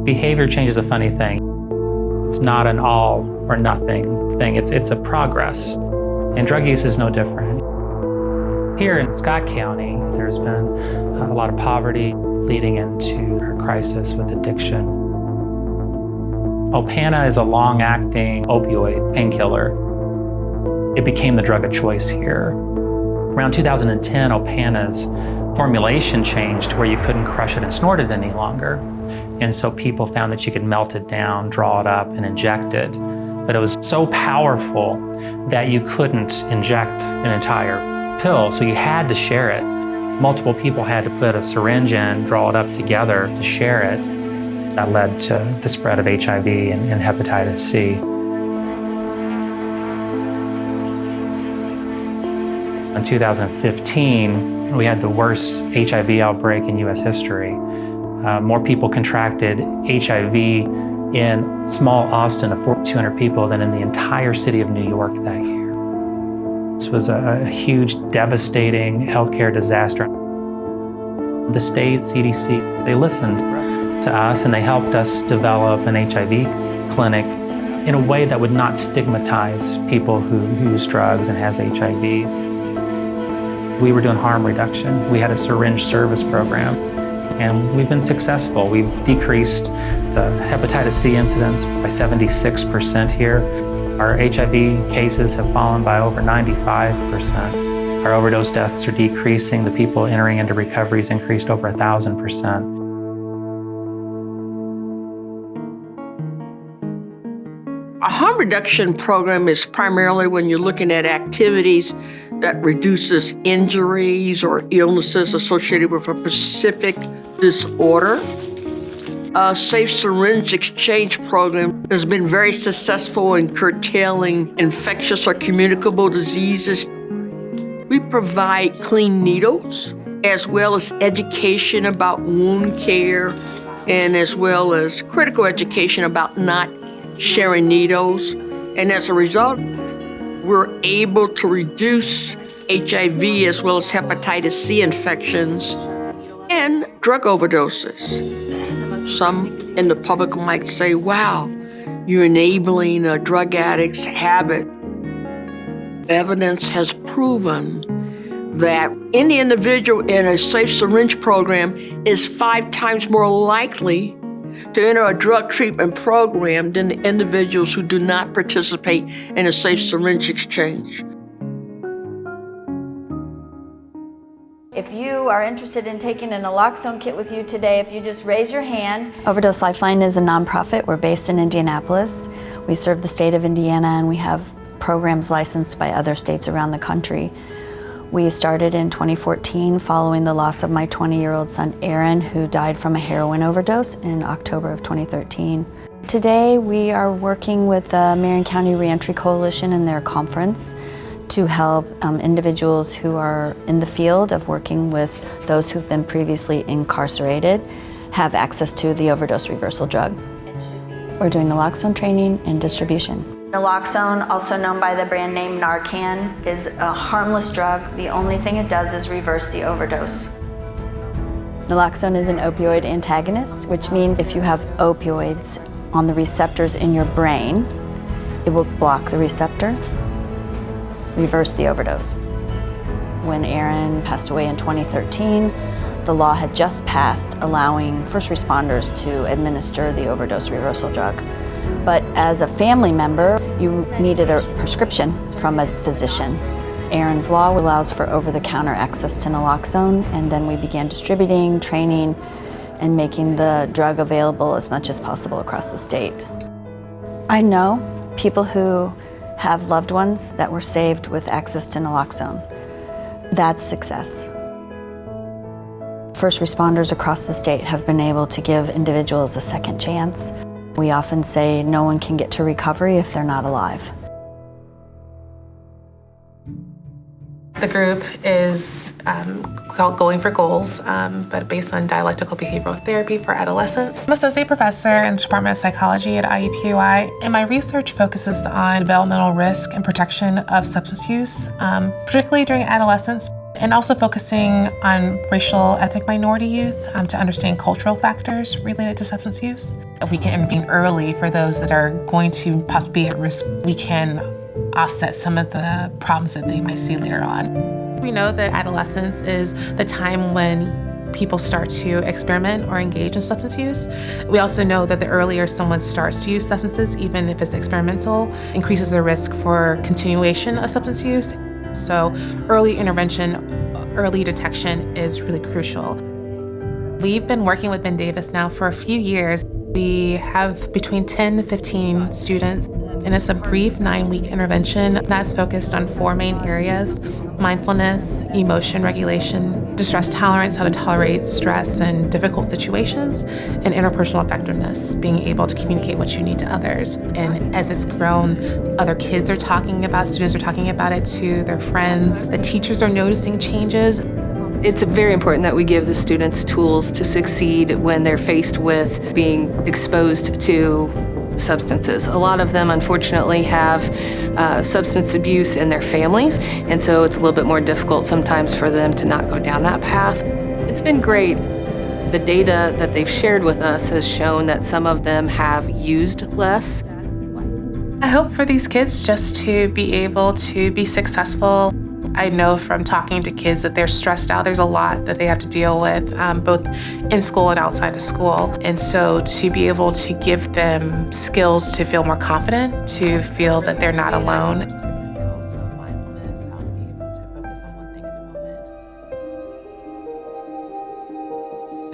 Behavior change is a funny thing. It's not an all or nothing thing. It's a progress. And drug use is no different. Here in Scott County, there's been a lot of poverty leading into a crisis with addiction. Opana is a long-acting opioid painkiller. It became the drug of choice here. Around 2010, Opana's formulation changed to where you couldn't crush it and snort it any longer. And so people found that you could melt it down, draw it up, and inject it. But it was so powerful that you couldn't inject an entire pill, so you had to share it. Multiple people had to put a syringe in, draw it up together to share it. That led to the spread of HIV and hepatitis C. In 2015, we had the worst HIV outbreak in US history. More people contracted HIV in small Austin of 4,200 people than in the entire city of New York that year. This was a huge, devastating healthcare disaster. The state, CDC, they listened to us and they helped us develop an HIV clinic in a way that would not stigmatize people who use drugs and has HIV. We were doing harm reduction. We had a syringe service program, and we've been successful. We've decreased the hepatitis C incidence by 76% here. Our HIV cases have fallen by over 95%. Our overdose deaths are decreasing. The people entering into recovery has increased over 1,000%. A harm reduction program is primarily when you're looking at activities that reduces injuries or illnesses associated with a specific disorder. A safe syringe exchange program has been very successful in curtailing infectious or communicable diseases. We provide clean needles, as well as education about wound care, and as well as critical education about not sharing needles. And as a result, we're able to reduce HIV as well as hepatitis C infections and drug overdoses. Some in the public might say, wow, you're enabling a drug addict's habit. Evidence has proven that any individual in a safe syringe program is 5 times more likely to enter a drug treatment program than the individuals who do not participate in a safe syringe exchange. If you are interested in taking a naloxone kit with you today, if you just raise your hand. Overdose Lifeline is a nonprofit. We're based in Indianapolis. We serve the state of Indiana, and we have programs licensed by other states around the country. We started in 2014 following the loss of my 20-year-old son, Aaron, who died from a heroin overdose in October of 2013. Today, we are working with the Marion County Reentry Coalition and their conference to help individuals who are in the field of working with those who've been previously incarcerated have access to the overdose reversal drug. We're doing naloxone training and distribution. Naloxone, also known by the brand name Narcan, is a harmless drug. The only thing it does is reverse the overdose. Naloxone is an opioid antagonist, which means if you have opioids on the receptors in your brain, it will block the receptor, reverse the overdose. When Aaron passed away in 2013, the law had just passed allowing first responders to administer the overdose reversal drug. But as a family member, you needed a prescription from a physician. Aaron's law allows for over-the-counter access to naloxone, and then we began distributing, training, and making the drug available as much as possible across the state. I know people who have loved ones that were saved with access to naloxone. That's success. First responders across the state have been able to give individuals a second chance. We often say no one can get to recovery if they're not alive. The group is called Going for Goals, but based on dialectical behavioral therapy for adolescents. I'm an associate professor in the Department of Psychology at IUPUI, and my research focuses on developmental risk and protection of substance use, particularly during adolescence. And also focusing on racial ethnic minority youth to understand cultural factors related to substance use. If we can intervene early for those that are going to possibly be at risk, we can offset some of the problems that they might see later on. We know that adolescence is the time when people start to experiment or engage in substance use. We also know that the earlier someone starts to use substances, even if it's experimental, increases their risk for continuation of substance use. So early intervention, early detection is really crucial. We've been working with Ben Davis now for a few years. We have between 10 to 15 students, and it's a brief 9-week intervention that's focused on 4 main areas: mindfulness, emotion regulation, distress tolerance, how to tolerate stress and difficult situations, and interpersonal effectiveness, being able to communicate what you need to others. And as it's grown, other kids are talking about, students are talking about it to their friends. The teachers are noticing changes. It's very important that we give the students tools to succeed when they're faced with being exposed to substances. A lot of them, unfortunately, have substance abuse in their families, and so it's a little bit more difficult sometimes for them to not go down that path. It's been great. The data that they've shared with us has shown that some of them have used less. I hope for these kids just to be able to be successful. I know from talking to kids that they're stressed out. There's a lot that they have to deal with, both in school and outside of school. And so to be able to give them skills to feel more confident, to feel that they're not alone.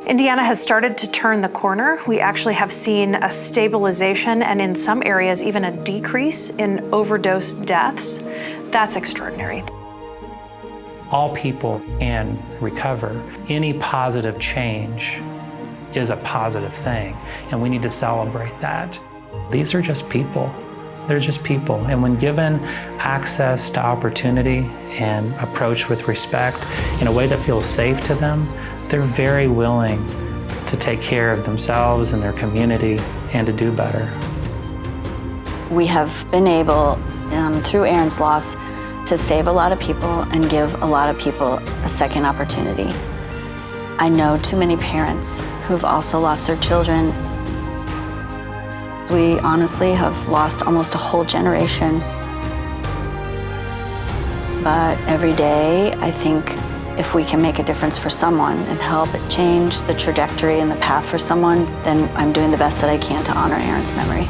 Indiana has started to turn the corner. We actually have seen a stabilization and in some areas even a decrease in overdose deaths. That's extraordinary. All people can recover. Any positive change is a positive thing, and we need to celebrate that. These are just people. They're just people. And when given access to opportunity and approached with respect in a way that feels safe to them, they're very willing to take care of themselves and their community and to do better. We have been able, through Aaron's loss, to save a lot of people and give a lot of people a second opportunity. I know too many parents who've also lost their children. We honestly have lost almost a whole generation. But every day, I think if we can make a difference for someone and help it change the trajectory and the path for someone, then I'm doing the best that I can to honor Aaron's memory.